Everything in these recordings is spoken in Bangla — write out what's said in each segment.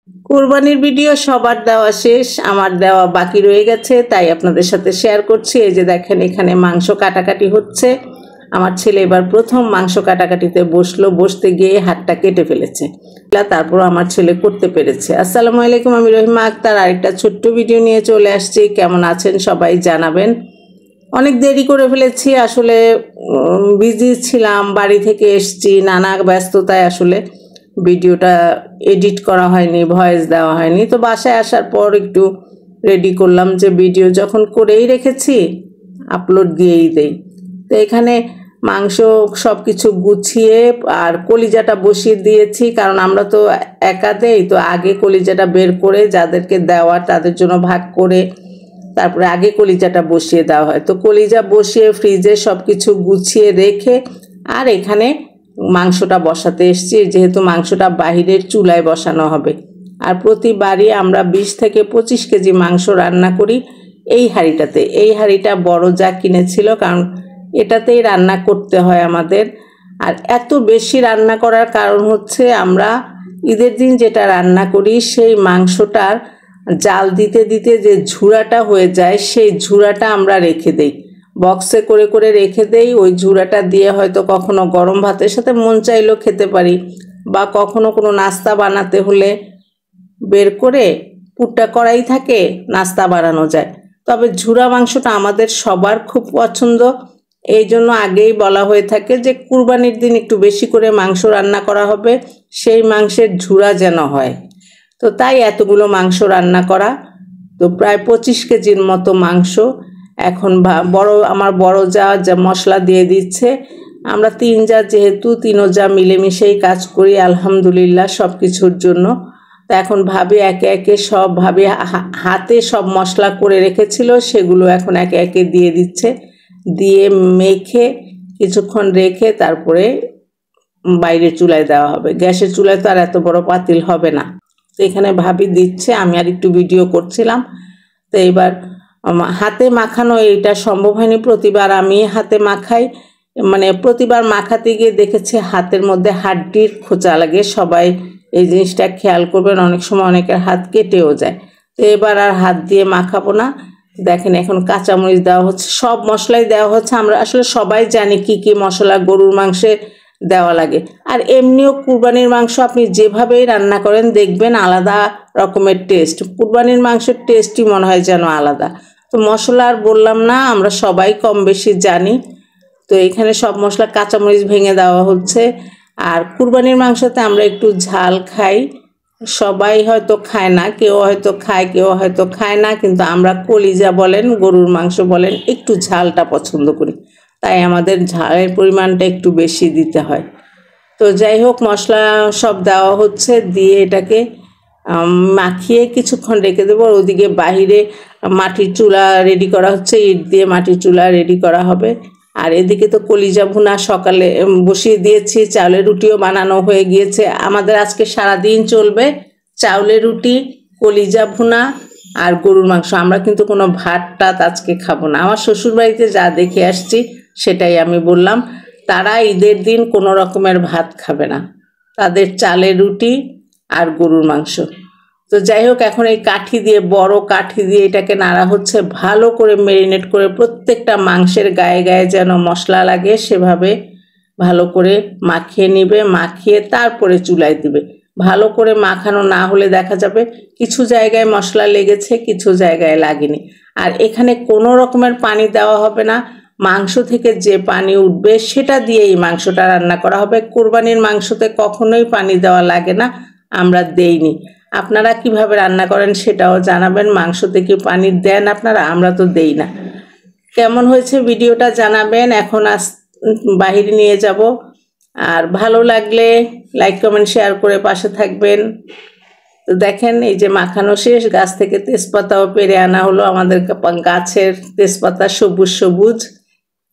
কুরবানির ভিডিও সবার দেওয়া শেষ, আমার দেওয়া বাকি রয়ে গেছে, তাই আপনাদের সাথে শেয়ার করছি। এই যে দেখেন এখানে মাংস কাটাকাটি হচ্ছে। আমার ছেলে এবার প্রথম মাংস কাটাকাটিতে বসলো, বসতে গিয়ে হাতটা কেটে ফেলেছে। তারপর আমার ছেলে করতে পেরেছে। আসসালামু আলাইকুম, আমি রহিমা আক্তার আরেকটা ছোট্ট ভিডিও নিয়ে চলে আসছি। কেমন আছেন সবাই জানাবেন। অনেক দেরি করে ফেলেছি, আসলে বিজি ছিলাম, বাড়ি থেকে এসছি, নানা ব্যস্ততায় আসলে ভিডিওটা এডিট করা হয়নি, ভয়েস দেওয়া হয়নি। তো বাসায় আসার পর একটু রেডি করলাম যে ভিডিও যখন করেই রেখেছি আপলোড দিয়েই দেই। তো এখানে মাংস সব কিছু গুছিয়ে আর কলিজাটা বসিয়ে দিয়েছি, কারণ আমরা তো একা দেই, তো আগে কলিজাটা বের করে যাদেরকে দেওয়া তাদের জন্য ভাগ করে তারপরে আগে কলিজাটা বসিয়ে দেওয়া হয়। তো কলিজা বসিয়ে ফ্রিজে সব কিছু গুছিয়ে রেখে আর এখানে মাংসটা বসাতে এসেছি, যেহেতু মাংসটা বাহিরের চুলায় বসানো হবে। আর প্রতিবারই আমরা 20 থেকে 25 কেজি মাংস রান্না করি এই হাঁড়িটাতে। এই হাঁড়িটা বড় যা কিনেছিল, কারণ এটাতেই রান্না করতে হয় আমাদের। আর এত বেশি রান্না করার কারণ হচ্ছে আমরা ঈদের দিন যেটা রান্না করি সেই মাংসটার জাল দিতে দিতে যে ঝুড়াটা হয়ে যায়, সেই ঝুড়াটা আমরা রেখে দেই, বক্সে করে করে রেখে দেই। ওই ঝুড়াটা দিয়ে হয়তো কখনো গরম ভাতের সাথে মন চাইলেও খেতে পারি, বা কখনো কোনো নাস্তা বানাতে হলে বের করে পুরটা করাই থাকে, নাস্তা বানানো যায়। তবে ঝুড়া মাংসটা আমাদের সবার খুব পছন্দ, এই জন্য আগেই বলা হয়ে থাকে যে কুরবানির দিন একটু বেশি করে মাংস রান্না করা হবে, সেই মাংসের ঝুড়া যেন হয়। তো তাই এতগুলো মাংস রান্না করা। তো প্রায় 25 কেজির মতো মাংস। এখন আমার বড় যা মশলা দিয়ে দিচ্ছে। আমরা 3 যা, যেহেতু 3 যা মিলেমিশেই কাজ করি আলহামদুলিল্লাহ সব কিছুর জন্য। তো এখন ভাবি একে একে সব ভাবি হাতে সব মশলা করে রেখেছিল, সেগুলো এখন একে একে দিয়ে দিচ্ছে। দিয়ে মেখে কিছুক্ষণ রেখে তারপরে বাইরের চুলায় দেওয়া হবে। গ্যাসের চুলায় তো আর এত বড় পাতিল হবে না। তো এখানে ভাবি দিচ্ছে, আমি আর একটু ভিডিও করছিলাম। তো এবার হাতে মাখানো এটা সম্ভব হয়নি, প্রতিবার আমি হাতে মাখাই। মানে প্রতিবার মাখাতে গিয়ে দেখেছি হাতের মধ্যে হাড্ডির খোঁচা লাগে। সবাই এই জিনিসটা খেয়াল করবেন, অনেক সময় অনেকের হাত কেটেও যায়। তো এবার আর হাত দিয়ে মাখাবো না। দেখেন এখন কাঁচামরিচ দেওয়া হচ্ছে, সব মশলাই দেওয়া হচ্ছে। আমরা আসলে সবাই জানি কি কি মশলা গরুর মাংসে দেওয়া লাগে। আর এমনিও কুরবানির মাংস আপনি যেভাবেই রান্না করেন দেখবেন আলাদা রকমের টেস্ট। কুরবানির মাংসের টেস্টই মনে হয় যেন আলাদা। তো মশলা আর বললাম না, আমরা সবাই কম বেশি জানি। তো এখানে সব মশলা কাঁচামরিচ ভেঙে দেওয়া হচ্ছে। আর কুরবানির মাংসতে আমরা একটু ঝাল খাই, সবাই হয়তো খায় না, কেউ হয়তো খায় কেউ হয়তো খায় না, কিন্তু আমরা কলিজা বলেন গরুর মাংস বলেন একটু ঝালটা পছন্দ করি, তাই আমাদের ঝালের পরিমাণটা একটু বেশি দিতে হয়। তো যাই হোক, মশলা সব দেওয়া হচ্ছে, দিয়ে এটাকে মাখিয়ে কিছুক্ষণ রেখে দেবো। ওদিকে বাহিরে মাটির চুলা রেডি করা হচ্ছে, ইট দিয়ে মাটির চুলা রেডি করা হবে। আর এদিকে তো কলিজা ভুনা সকালে বসিয়ে দিয়েছি, চাউলের রুটিও বানানো হয়ে গিয়েছে। আমাদের আজকে সারাদিন চলবে চাউলের রুটি, কলিজা ভুনা আর গরুর মাংস। আমরা কিন্তু কোনো ভাত টাত আজকে খাবো না। আমার শ্বশুরবাড়িতে যা দেখে আসছি সেটাই আমি বললাম, তারা ঈদের দিন কোনো রকমের ভাত খাবে না, তাদের চালের রুটি আর গরুর মাংস। তো যাই হোক, এখন এই কাঠি দিয়ে, বড় কাঠি দিয়ে এটাকে নাড়া হচ্ছে, ভালো করে ম্যারিনেট করে প্রত্যেকটা মাংসের গায়ে গায়ে যেন মশলা লাগে সেভাবে ভালো করে মাখিয়ে নিবে। মাখিয়ে তারপরে চুলায় দিবে। ভালো করে মাখানো না হলে দেখা যাবে কিছু জায়গায় মশলা লেগেছে, কিছু জায়গায় লাগেনি। আর এখানে কোনো রকমের পানি দেওয়া হবে না, মাংস থেকে যে পানি উঠবে সেটা দিয়েই মাংসটা রান্না করা হবে। কুরবানির মাংসতে কখনোই পানি দেওয়া লাগে না, আমরা দেইনি। আপনারা কিভাবে রান্না করেন সেটাও জানাবেন। মাংসতে কি পানি দেন আপনারা? আমরা তো দেই না। কেমন হয়েছে ভিডিওটা জানাবেন। এখন বাহিরে নিয়ে যাব। আর ভালো লাগলে লাইক কমেন্ট শেয়ার করে পাশে থাকবেন। তো দেখেন এই যে মাখানো শেষ, গাছ থেকে তেজপাতাও পেরে আনা হলো। আমাদের গাছের তেজপাতা সবুজ সবুজ,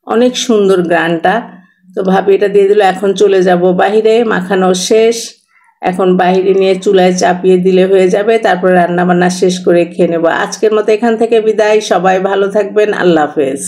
অনেক সুন্দর গ্রানটা। তো ভাবি এটা দিয়ে দিল। এখন চলে যাব বাহিরে, মাখানো শেষ। এখন বাহিরে নিয়ে চুলায় চাপিয়ে দিলে হয়ে যাবে। তারপরে রান্না বান্না শেষ করে খেয়ে নেব। আজকের মতো এখান থেকে বিদায়। সবাই ভালো থাকবেন। আল্লাহ হাফেজ।